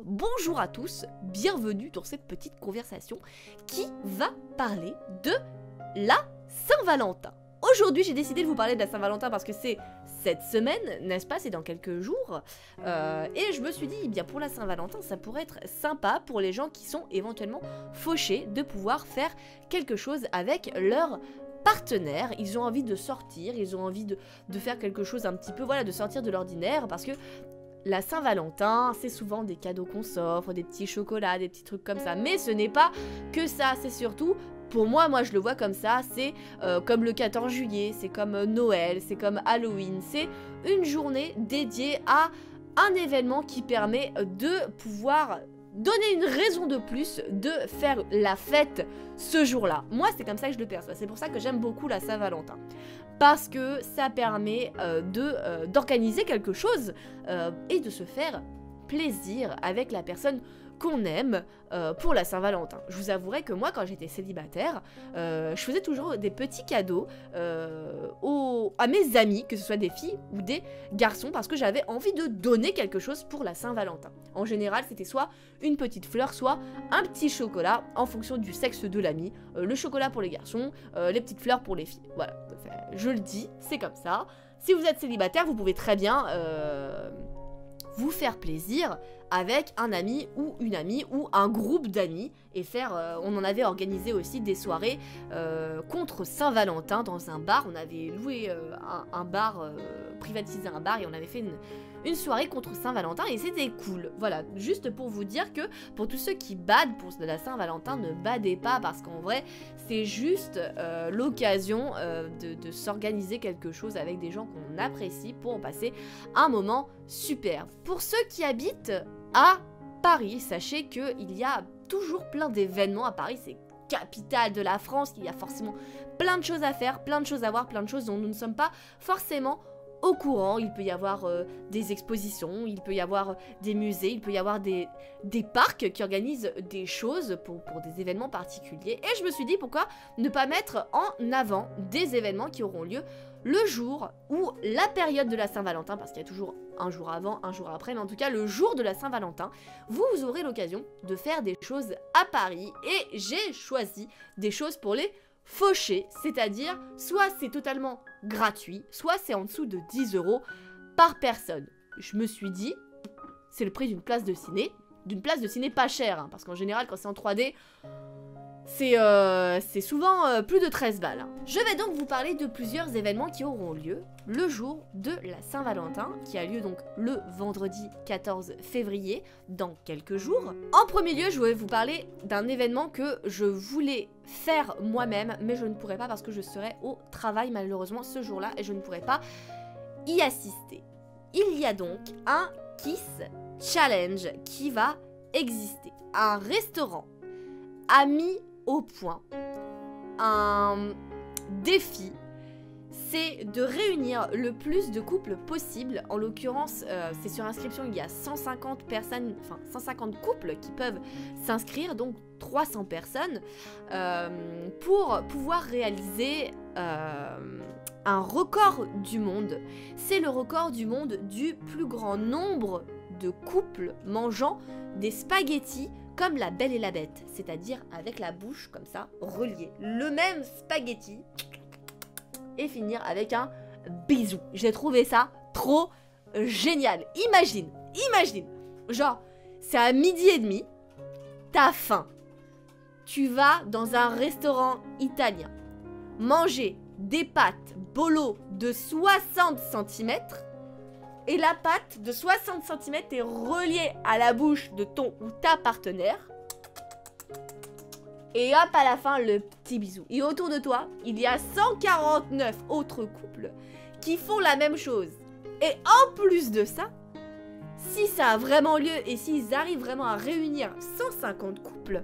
Bonjour à tous, bienvenue dans cette petite conversation qui va parler de la Saint-Valentin. Aujourd'hui, j'ai décidé de vous parler de la Saint-Valentin parce que c'est cette semaine, n'est-ce pas, c'est dans quelques jours. Et je me suis dit, eh bien pour la Saint-Valentin, ça pourrait être sympa pour les gens qui sont éventuellement fauchés de pouvoir faire quelque chose avec leur partenaire. Ils ont envie de sortir, ils ont envie de faire quelque chose un petit peu, voilà, de sortir de l'ordinaire parce que la Saint-Valentin, c'est souvent des cadeaux qu'on s'offre, des petits chocolats, des petits trucs comme ça. Mais ce n'est pas que ça, c'est surtout, pour moi je le vois comme ça, c'est comme le 14 juillet, c'est comme Noël, c'est comme Halloween. C'est une journée dédiée à un événement qui permet de pouvoir donner une raison de plus de faire la fête ce jour-là. Moi, c'est comme ça que je le perçois. C'est pour ça que j'aime beaucoup la Saint-Valentin. Parce que ça permet d'organiser quelque chose et de se faire plaisir avec la personne qu'on aime pour la Saint-Valentin. Je vous avouerai que moi, quand j'étais célibataire, je faisais toujours des petits cadeaux à mes amis, que ce soit des filles ou des garçons, parce que j'avais envie de donner quelque chose pour la Saint-Valentin. En général, c'était soit une petite fleur, soit un petit chocolat, en fonction du sexe de l'ami. Le chocolat pour les garçons, les petites fleurs pour les filles. Voilà, je le dis, c'est comme ça. Si vous êtes célibataire, vous pouvez très bien vous faire plaisir avec un ami ou une amie ou un groupe d'amis et faire, on en avait organisé aussi des soirées contre Saint-Valentin dans un bar. On avait loué un bar, privatisé un bar et on avait fait une soirée contre Saint-Valentin et c'était cool. Voilà, juste pour vous dire que pour tous ceux qui badent pour la Saint-Valentin, ne badez pas parce qu'en vrai, c'est juste l'occasion de s'organiser quelque chose avec des gens qu'on apprécie pour passer un moment super. Pour ceux qui habitent à Paris, sachez qu'il y a toujours plein d'événements à Paris, c'est capitale de la France, il y a forcément plein de choses à faire, plein de choses à voir, plein de choses dont nous ne sommes pas forcément au courant. Il peut y avoir des expositions, il peut y avoir des musées, il peut y avoir des parcs qui organisent des choses pour des événements particuliers. Et je me suis dit pourquoi ne pas mettre en avant des événements qui auront lieu le jour ou la période de la Saint-Valentin, parce qu'il y a toujours un jour avant, un jour après, mais en tout cas le jour de la Saint-Valentin, vous aurez l'occasion de faire des choses à Paris et j'ai choisi des choses pour les fauchés, c'est-à-dire soit c'est totalement gratuit, soit c'est en dessous de 10 € par personne. Je me suis dit, c'est le prix d'une place de ciné pas chère, hein, parce qu'en général quand c'est en 3D, c'est souvent plus de 13 balles. Hein. Je vais donc vous parler de plusieurs événements qui auront lieu le jour de la Saint-Valentin, qui a lieu donc le vendredi 14 février, dans quelques jours. En premier lieu, je vais vous parler d'un événement que je voulais faire moi-même, mais je ne pourrais pas parce que je serai au travail malheureusement ce jour-là et je ne pourrais pas y assister. Il y a donc un Kiss Challenge qui va exister. Un restaurant a mis au point un défi, c'est de réunir le plus de couples possible. En l'occurrence, c'est sur inscription, il y a 150 personnes, enfin 150 couples qui peuvent s'inscrire, donc 300 personnes, pour pouvoir réaliser un record du monde. C'est le record du monde du plus grand nombre de couples mangeant des spaghettis comme la Belle et la Bête, c'est-à-dire avec la bouche comme ça, reliée. Le même spaghetti et finir avec un bisou. J'ai trouvé ça trop génial. Imagine, genre, c'est à 12h30, t'as faim. Tu vas dans un restaurant italien, manger des pâtes bolo de 60 cm et la pâte de 60 cm est reliée à la bouche de ton ou ta partenaire. Et hop, à la fin, le petit bisou. Et autour de toi, il y a 149 autres couples qui font la même chose. Et en plus de ça, si ça a vraiment lieu et s'ils arrivent vraiment à réunir 150 couples,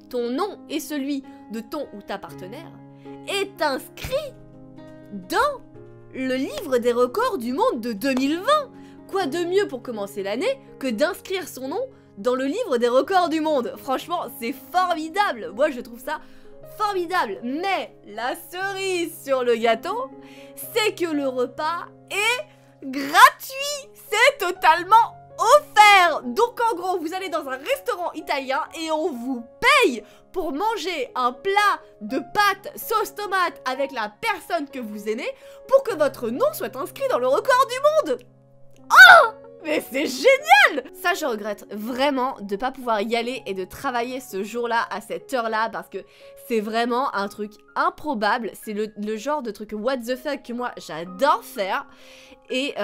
ton nom et celui de ton ou ta partenaire est inscrit dans le livre des records du monde de 2020. Quoi de mieux pour commencer l'année que d'inscrire son nom dans le livre des records du monde? Franchement, c'est formidable. Moi, je trouve ça formidable. Mais la cerise sur le gâteau, c'est que le repas est gratuit. C'est totalement offert. Donc en gros, vous allez dans un restaurant italien et on vous paye pour manger un plat de pâtes sauce tomate avec la personne que vous aimez pour que votre nom soit inscrit dans le record du monde. Oh, mais c'est génial! Ça, je regrette vraiment de pas pouvoir y aller et de travailler ce jour-là à cette heure-là parce que c'est vraiment un truc improbable. C'est le genre de truc what the fuck que moi j'adore faire et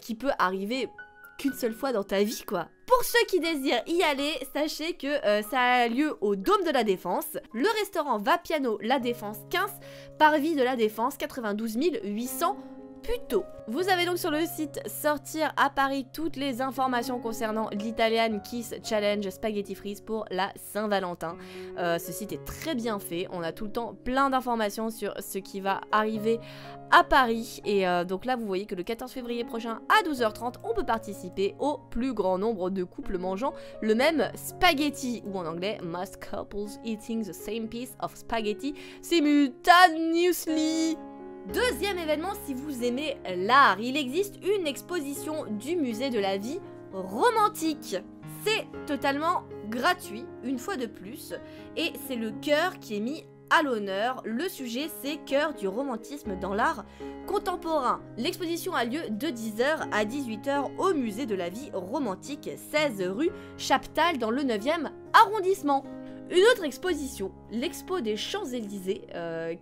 qui peut arriver qu'une seule fois dans ta vie, quoi. Pour ceux qui désirent y aller, sachez que ça a lieu au Dôme de la Défense. Le restaurant Vapiano La Défense 15, Parvis de la Défense 92 800 Puteaux. Vous avez donc sur le site Sortir à Paris toutes les informations concernant l'Italian Kiss Challenge Spaghetti Freeze pour la Saint-Valentin. Ce site est très bien fait, on a tout le temps plein d'informations sur ce qui va arriver à Paris. Et donc là vous voyez que le 14 février prochain à 12h30 on peut participer au plus grand nombre de couples mangeant le même spaghetti, ou en anglais most couples eating the same piece of spaghetti simultaneously. Deuxième événement, si vous aimez l'art, il existe une exposition du musée de la vie romantique. C'est totalement gratuit, une fois de plus, et c'est le cœur qui est mis à l'honneur. Le sujet, c'est cœur du romantisme dans l'art contemporain. L'exposition a lieu de 10h à 18h au musée de la vie romantique, 16 rue Chaptal dans le 9e arrondissement. Une autre exposition, l'expo des Champs-Élysées,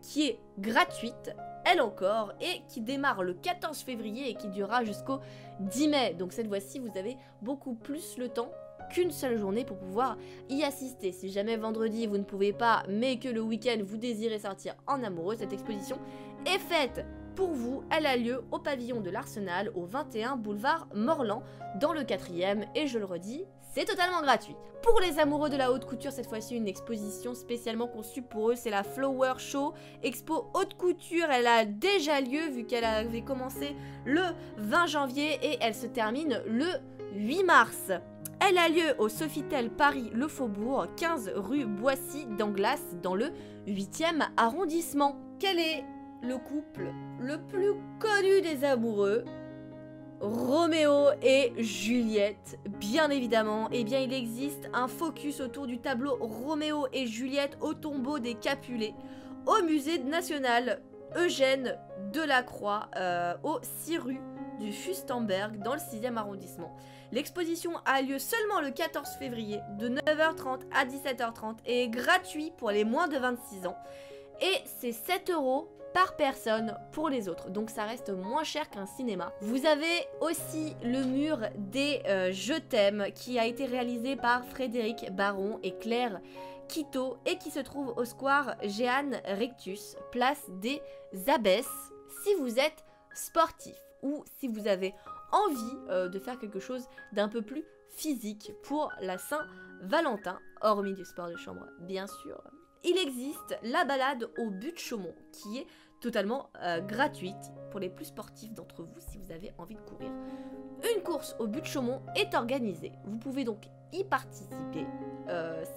qui est gratuite, elle encore, et qui démarre le 14 février et qui durera jusqu'au 10 mai. Donc cette fois-ci, vous avez beaucoup plus le temps qu'une seule journée pour pouvoir y assister. Si jamais vendredi, vous ne pouvez pas, mais que le week-end, vous désirez sortir en amoureux, cette exposition est faite pour vous. Elle a lieu au pavillon de l'Arsenal, au 21 boulevard Morland, dans le 4e, et je le redis, c'est totalement gratuit. Pour les amoureux de la haute couture, cette fois-ci une exposition spécialement conçue pour eux, c'est la Flower Show Expo Haute Couture. Elle a déjà lieu vu qu'elle avait commencé le 20 janvier et elle se termine le 8 mars. Elle a lieu au Sofitel Paris Le Faubourg, 15 rue Boissy d'Anglas, dans le 8e arrondissement. Quel est le couple le plus connu des amoureux? Roméo et Juliette, bien évidemment. Eh bien, il existe un focus autour du tableau Roméo et Juliette au tombeau des Capulets, au musée national Eugène Delacroix, au 6 rue du Fustenberg, dans le 6e arrondissement. L'exposition a lieu seulement le 14 février, de 9h30 à 17h30, et est gratuit pour les moins de 26 ans. Et c'est 7 € par personne pour les autres, donc ça reste moins cher qu'un cinéma. Vous avez aussi le mur des Je t'aime qui a été réalisé par Frédéric Baron et Claire Quito et qui se trouve au square Jeanne Rictus, place des Abbesses. Si vous êtes sportif ou si vous avez envie de faire quelque chose d'un peu plus physique pour la Saint-Valentin, hormis du sport de chambre bien sûr, il existe la balade au but de Chaumont qui est totalement gratuite pour les plus sportifs d'entre vous si vous avez envie de courir. Une course au but de Chaumont est organisée, vous pouvez donc y participer,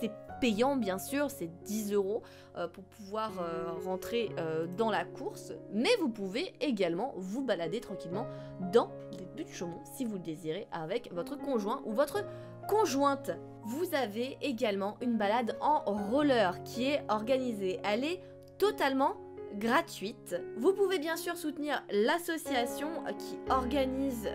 c'est payant bien sûr, c'est 10 € pour pouvoir rentrer dans la course, mais vous pouvez également vous balader tranquillement dans les buts de Chaumont si vous le désirez avec votre conjoint ou votre conjointe. Vous avez également une balade en roller qui est organisée, elle est totalement gratuite. Vous pouvez bien sûr soutenir l'association qui organise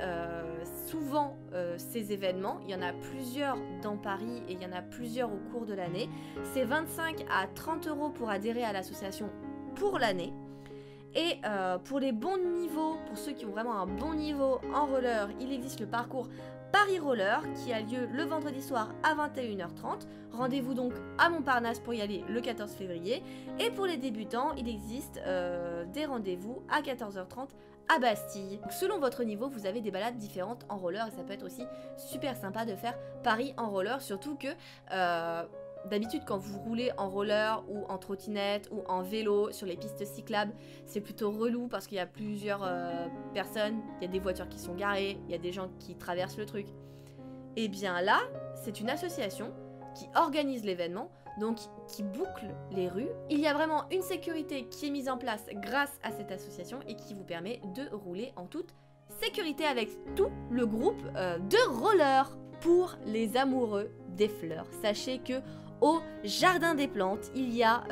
souvent ces événements. Il y en a plusieurs dans Paris et il y en a plusieurs au cours de l'année. C'est 25 à 30 € pour adhérer à l'association pour l'année. Et pour les bons niveaux, pour ceux qui ont vraiment un bon niveau en roller, il existe le parcours Paris Roller qui a lieu le vendredi soir à 21h30. Rendez-vous donc à Montparnasse pour y aller le 14 février. Et pour les débutants, il existe des rendez-vous à 14h30 à Bastille. Donc, selon votre niveau, vous avez des balades différentes en roller et ça peut être aussi super sympa de faire Paris en roller, surtout que d'habitude quand vous roulez en roller ou en trottinette ou en vélo sur les pistes cyclables, c'est plutôt relou parce qu'il y a plusieurs personnes, il y a des voitures qui sont garées, il y a des gens qui traversent le truc. Et bien là, c'est une association qui organise l'événement, donc qui boucle les rues. Il y a vraiment une sécurité qui est mise en place grâce à cette association et qui vous permet de rouler en toute sécurité avec tout le groupe de rollers. Pour les amoureux des fleurs, sachez que au Jardin des Plantes, il y a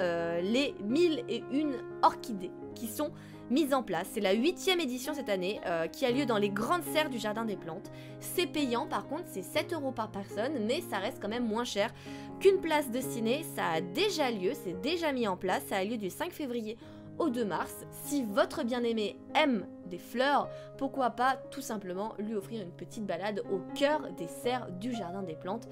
les 1001 orchidées qui sont mises en place. C'est la 8e édition cette année qui a lieu dans les grandes serres du Jardin des Plantes. C'est payant, par contre, c'est 7 € par personne, mais ça reste quand même moins cher qu'une place de ciné. Ça a déjà lieu, c'est déjà mis en place, ça a lieu du 5 février au 2 mars. Si votre bien-aimé aime des fleurs, pourquoi pas tout simplement lui offrir une petite balade au cœur des serres du Jardin des Plantes.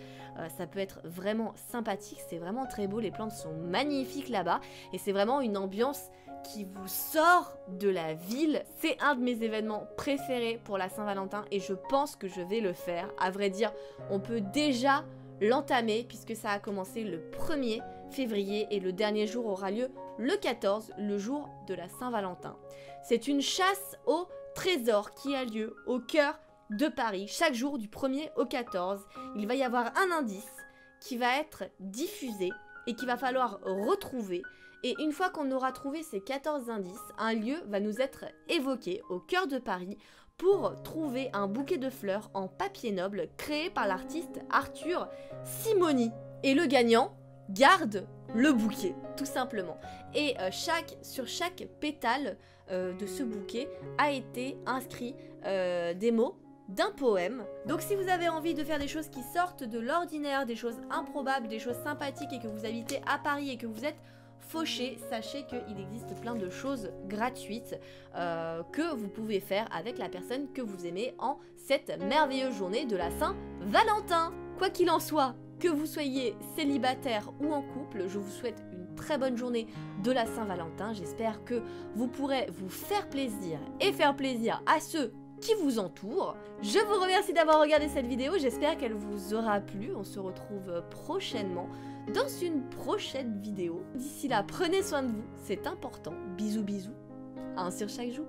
Ça peut être vraiment sympathique, c'est vraiment très beau, les plantes sont magnifiques là-bas et c'est vraiment une ambiance qui vous sort de la ville. C'est un de mes événements préférés pour la Saint-Valentin et je pense que je vais le faire. À vrai dire, on peut déjà l'entamer puisque ça a commencé le 1er février et le dernier jour aura lieu le 14, le jour de la Saint-Valentin. C'est une chasse au trésor qui a lieu au cœur de Paris. Chaque jour du 1er au 14, il va y avoir un indice qui va être diffusé et qu'il va falloir retrouver. Et une fois qu'on aura trouvé ces 14 indices, un lieu va nous être évoqué au cœur de Paris pour trouver un bouquet de fleurs en papier noble créé par l'artiste Arthur Simoni. Et le gagnant garde le bouquet, tout simplement. Et sur chaque pétale de ce bouquet a été inscrit des mots d'un poème. Donc si vous avez envie de faire des choses qui sortent de l'ordinaire, des choses improbables, des choses sympathiques et que vous habitez à Paris et que vous êtes fauché, sachez qu'il existe plein de choses gratuites que vous pouvez faire avec la personne que vous aimez en cette merveilleuse journée de la Saint-Valentin. Quoi qu'il en soit, que vous soyez célibataire ou en couple, je vous souhaite une très bonne journée de la Saint-Valentin. J'espère que vous pourrez vous faire plaisir et faire plaisir à ceux qui vous entourent. Je vous remercie d'avoir regardé cette vidéo, j'espère qu'elle vous aura plu. On se retrouve prochainement dans une prochaine vidéo. D'ici là, prenez soin de vous, c'est important. Bisous bisous, un sur chaque joue.